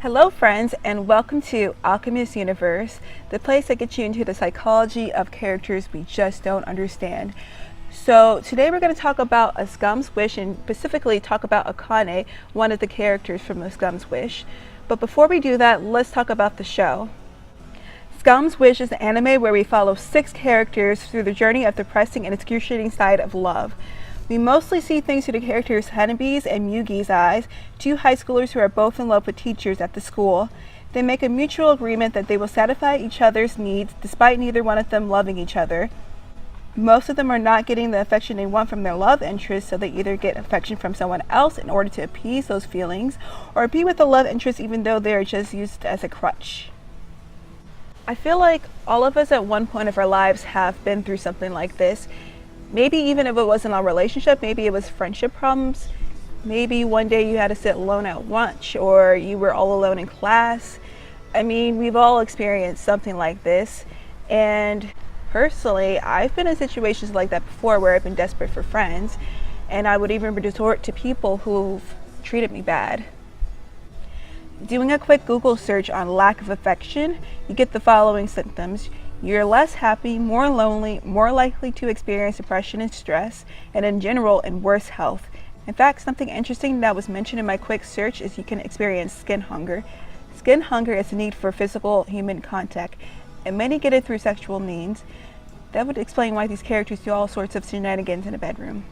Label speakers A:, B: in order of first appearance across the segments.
A: Hello friends, and welcome to Alchemist Universe, the place that gets you into the psychology of characters we just don't understand. So today we're going to talk about A Scum's Wish, and specifically talk about Akane, one of the characters from A Scum's Wish. But before we do that, let's talk about the show. Scum's Wish is an anime where we follow 6 characters through the journey of the depressing and excruciating side of love. We mostly see things through the characters Hanabi's and Yugi's eyes, 2 high schoolers who are both in love with teachers at the school. They make a mutual agreement that they will satisfy each other's needs despite neither one of them loving each other. Most of them are not getting the affection they want from their love interest, so they either get affection from someone else in order to appease those feelings, or be with the love interest even though they are just used as a crutch. I feel like all of us at one point of our lives have been through something like this. Maybe even if it wasn't a relationship, maybe it was friendship problems. Maybe one day you had to sit alone at lunch, or you were all alone in class. I mean, we've all experienced something like this. And personally, I've been in situations like that before where I've been desperate for friends, and I would even resort to people who've treated me bad. Doing a quick Google search on lack of affection, you get the following symptoms. You're less happy, more lonely, more likely to experience depression and stress, and in general, in worse health. In fact, something interesting that was mentioned in my quick search is you can experience skin hunger. Skin hunger is the need for physical human contact, and many get it through sexual means. That would explain why these characters do all sorts of shenanigans in a bedroom.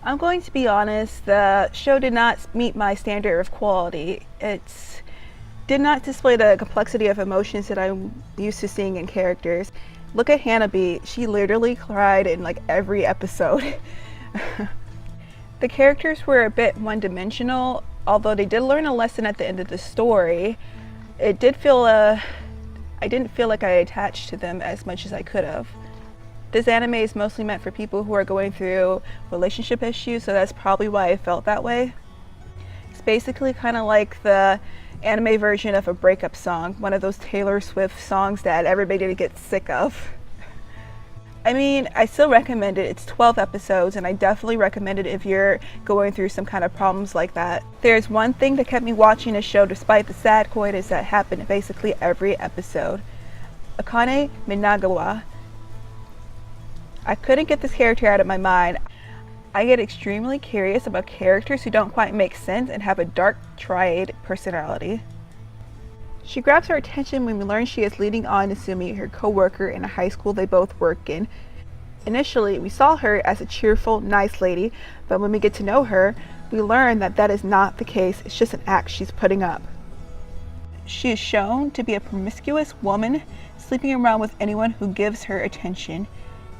A: I'm going to be honest, the show did not meet my standard of quality. It did not display the complexity of emotions that I'm used to seeing in characters. Look at Hanabi, she literally cried in like every episode. The characters were a bit one-dimensional, although they did learn a lesson at the end of the story. I didn't feel like I attached to them as much as I could have. This anime is mostly meant for people who are going through relationship issues, so that's probably why I felt that way. It's basically kind of like the anime version of a breakup song, one of those Taylor Swift songs that everybody gets sick of. I mean, I still recommend it. It's 12 episodes, and I definitely recommend it if you're going through some kind of problems like that. There's one thing that kept me watching the show despite the sad coitus that happened in basically every episode. Akane Minagawa. I couldn't get this character out of my mind. I get extremely curious about characters who don't quite make sense and have a dark triad personality. She grabs our attention when we learn she is leading on Nasumi, her co-worker in a high school they both work in. Initially, we saw her as a cheerful, nice lady, but when we get to know her, we learn that that is not the case. It's just an act she's putting up. She is shown to be a promiscuous woman, sleeping around with anyone who gives her attention.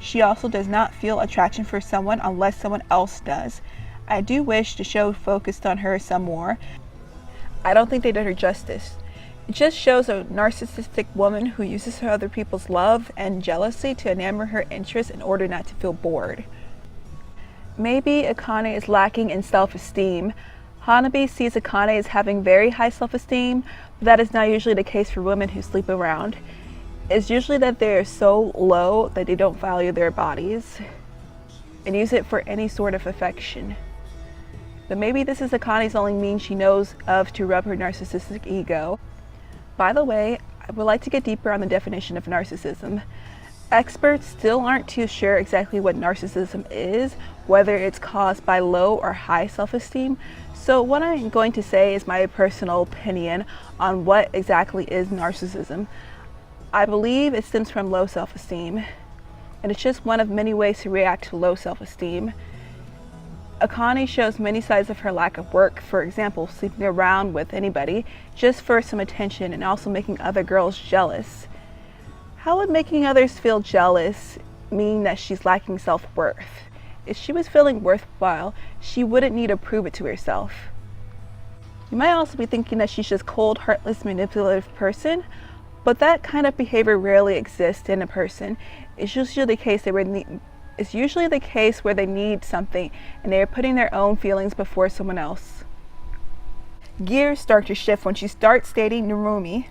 A: She also does not feel attraction for someone unless someone else does. I do wish the show focused on her some more. I don't think they did her justice. It just shows a narcissistic woman who uses her other people's love and jealousy to enamor her interests in order not to feel bored. Maybe Akane is lacking in self-esteem. Hanabi sees Akane as having very high self-esteem, but that is not usually the case for women who sleep around. It's usually that they are so low that they don't value their bodies and use it for any sort of affection. But maybe this is Akane's only means she knows of to rub her narcissistic ego. By the way, I would like to get deeper on the definition of narcissism. Experts still aren't too sure exactly what narcissism is, whether it's caused by low or high self-esteem. So what I'm going to say is my personal opinion on what exactly is narcissism. I believe it stems from low self-esteem, and it's just one of many ways to react to low self-esteem. Akane shows many sides of her lack of work, for example, sleeping around with anybody just for some attention and also making other girls jealous. How would making others feel jealous mean that she's lacking self-worth? If she was feeling worthwhile, she wouldn't need to prove it to herself. You might also be thinking that she's just cold, heartless, manipulative person, but that kind of behavior rarely exists in a person. It's usually the case where they need something and they are putting their own feelings before someone else. Gears start to shift when she starts dating Narumi.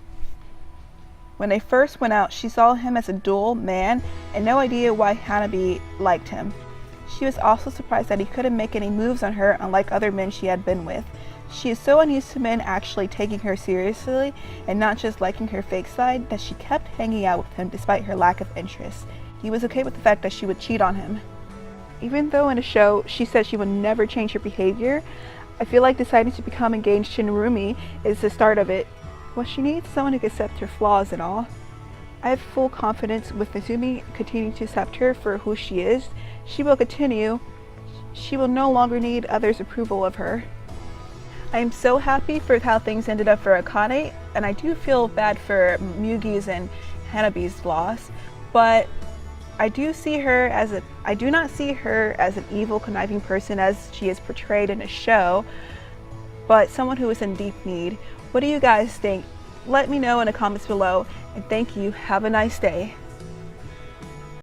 A: When they first went out, she saw him as a dual man and no idea why Hanabi liked him. She was also surprised that he couldn't make any moves on her unlike other men she had been with. She is so unused to men actually taking her seriously and not just liking her fake side that she kept hanging out with him despite her lack of interest. He was okay with the fact that she would cheat on him. Even though in a show she said she would never change her behavior, I feel like deciding to become engaged to Narumi is the start of it. Well, she needs someone who can accept her flaws and all. I have full confidence with Izumi continuing to accept her for who she is. She will continue. She will no longer need others' approval of her. I am so happy for how things ended up for Akane, and I do feel bad for Mugi's and Hanabi's loss, but I do not see her as an evil, conniving person as she is portrayed in a show, but someone who is in deep need. What do you guys think? Let me know in the comments below, and thank you. Have a nice day.